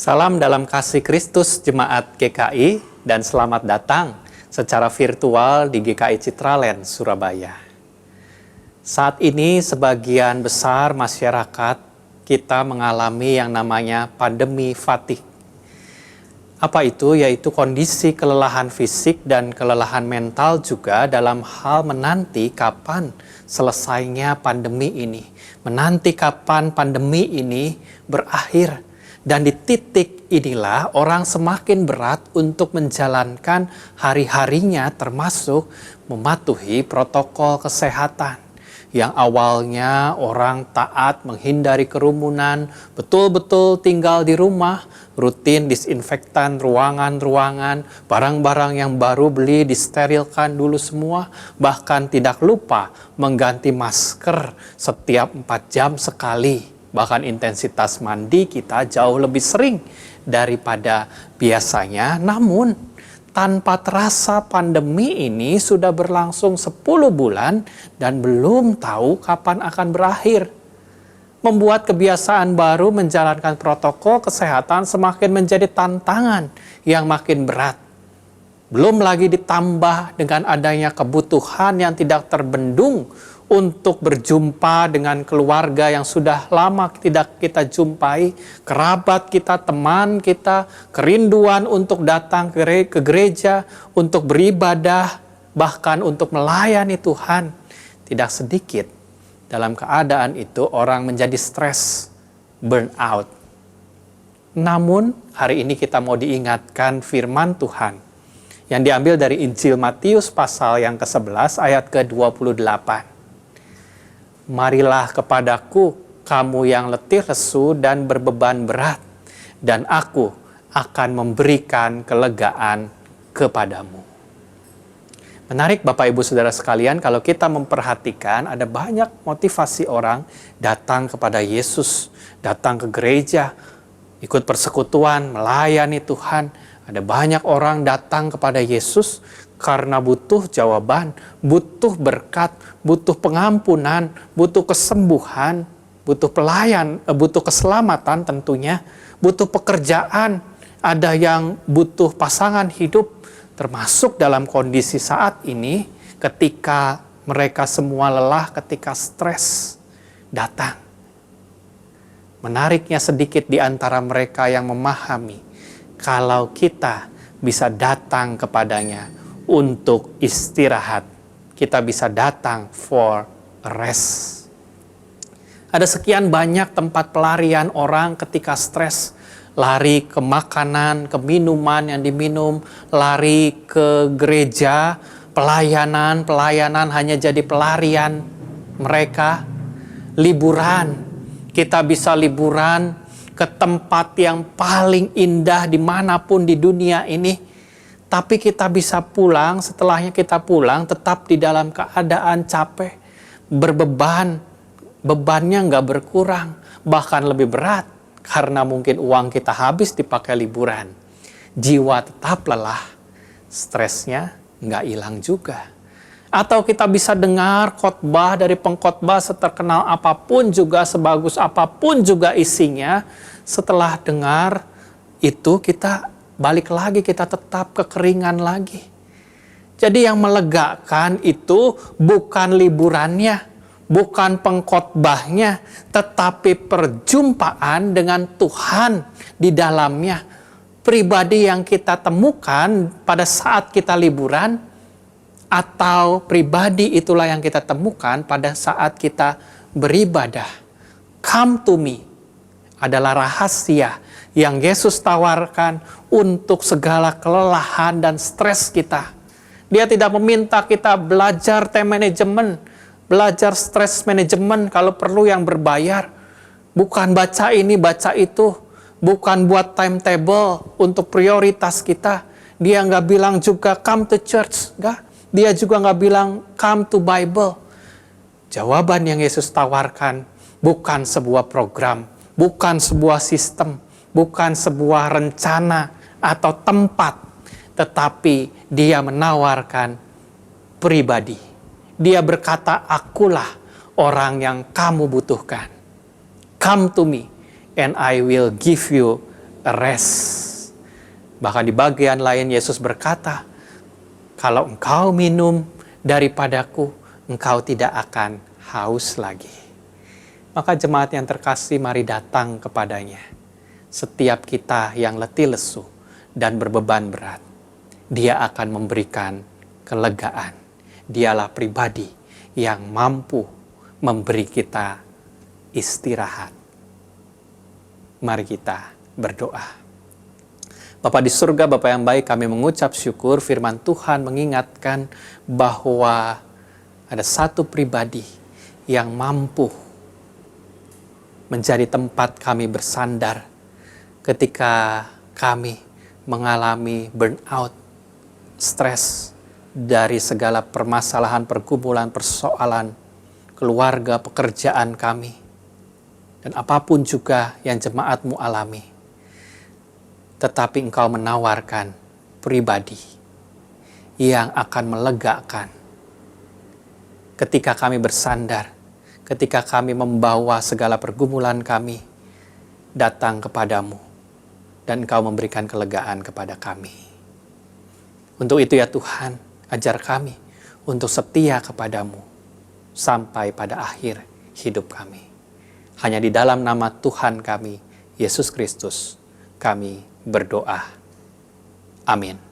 Salam dalam kasih Kristus Jemaat GKI dan selamat datang secara virtual di GKI Citraland, Surabaya. Saat ini sebagian besar masyarakat kita mengalami yang namanya pandemi fatigue. Apa itu? Yaitu kondisi kelelahan fisik dan kelelahan mental juga dalam hal menanti kapan selesainya pandemi ini. Menanti kapan pandemi ini berakhir. Dan di titik inilah orang semakin berat untuk menjalankan hari-harinya termasuk mematuhi protokol kesehatan. Yang awalnya orang taat menghindari kerumunan, betul-betul tinggal di rumah, rutin disinfektan ruangan-ruangan, barang-barang yang baru beli disterilkan dulu semua, bahkan tidak lupa mengganti masker setiap 4 jam sekali. Bahkan intensitas mandi kita jauh lebih sering daripada biasanya. Namun, tanpa terasa pandemi ini sudah berlangsung 10 bulan dan belum tahu kapan akan berakhir. Membuat kebiasaan baru menjalankan protokol kesehatan semakin menjadi tantangan yang makin berat. Belum lagi ditambah dengan adanya kebutuhan yang tidak terbendung untuk berjumpa dengan keluarga yang sudah lama tidak kita jumpai, kerabat kita, teman kita, kerinduan untuk datang ke gereja, untuk beribadah, bahkan untuk melayani Tuhan. Tidak sedikit dalam keadaan itu orang menjadi stres, burnout. Namun hari ini kita mau diingatkan firman Tuhan yang diambil dari Injil Matius pasal yang ke-11 ayat ke-28. Marilah kepadaku kamu yang letih lesu dan berbeban berat, dan aku akan memberikan kelegaan kepadamu. Menarik Bapak Ibu Saudara sekalian, kalau kita memperhatikan ada banyak motivasi orang datang kepada Yesus, datang ke gereja, ikut persekutuan, melayani Tuhan. Ada banyak orang datang kepada Yesus karena butuh jawaban, butuh berkat, butuh pengampunan, butuh kesembuhan, butuh butuh keselamatan tentunya, butuh pekerjaan, ada yang butuh pasangan hidup, termasuk dalam kondisi saat ini ketika mereka semua lelah, ketika stres datang. Menariknya sedikit di antara mereka yang memahami kalau kita bisa datang kepadanya untuk istirahat. Kita bisa datang for rest. Ada sekian banyak tempat pelarian orang ketika stres. Lari ke makanan, ke minuman yang diminum, lari ke gereja, pelayanan hanya jadi pelarian mereka. Liburan, kita bisa liburan ke tempat yang paling indah dimanapun di dunia ini. Tapi kita bisa pulang, setelahnya kita pulang tetap di dalam keadaan capek, berbeban, bebannya nggak berkurang, bahkan lebih berat, karena mungkin uang kita habis dipakai liburan. Jiwa tetap lelah, stresnya nggak hilang juga. Atau kita bisa dengar khotbah dari pengkhotbah seterkenal apapun juga, sebagus apapun juga isinya, setelah dengar itu kita balik lagi, kita tetap kekeringan lagi. Jadi yang melegakan itu bukan liburannya, bukan pengkhotbahnya, tetapi perjumpaan dengan Tuhan di dalamnya. Pribadi yang kita temukan pada saat kita liburan, atau pribadi itulah yang kita temukan pada saat kita beribadah. Come to me adalah rahasia yang Yesus tawarkan untuk segala kelelahan dan stres kita. Dia tidak meminta kita belajar time management, belajar stress management kalau perlu yang berbayar. Bukan baca ini, baca itu. Bukan buat timetable untuk prioritas kita. Dia nggak bilang juga come to church. Nggak. Dia juga nggak bilang come to Bible. Jawaban yang Yesus tawarkan bukan sebuah program, bukan sebuah sistem, bukan sebuah rencana atau tempat, tetapi dia menawarkan pribadi. Dia berkata, akulah orang yang kamu butuhkan. Come to me and I will give you rest. Bahkan di bagian lain Yesus berkata, kalau engkau minum daripadaku, engkau tidak akan haus lagi. Maka jemaat yang terkasih, mari datang kepadanya. Setiap kita yang letih lesu dan berbeban berat, Dia akan memberikan kelegaan. Dialah pribadi yang mampu memberi kita istirahat. Mari kita berdoa. Bapa di surga, Bapa yang baik, kami mengucap syukur firman Tuhan mengingatkan bahwa ada satu pribadi yang mampu menjadi tempat kami bersandar ketika kami mengalami burnout, stres dari segala permasalahan, pergumulan, persoalan, keluarga, pekerjaan kami, dan apapun juga yang jemaat-Mu alami. Tetapi Engkau menawarkan pribadi yang akan melegakan ketika kami bersandar, ketika kami membawa segala pergumulan kami datang kepadamu, dan Engkau memberikan kelegaan kepada kami. Untuk itu ya Tuhan, ajar kami untuk setia kepadamu sampai pada akhir hidup kami. Hanya di dalam nama Tuhan kami, Yesus Kristus, kami berdoa. Amin.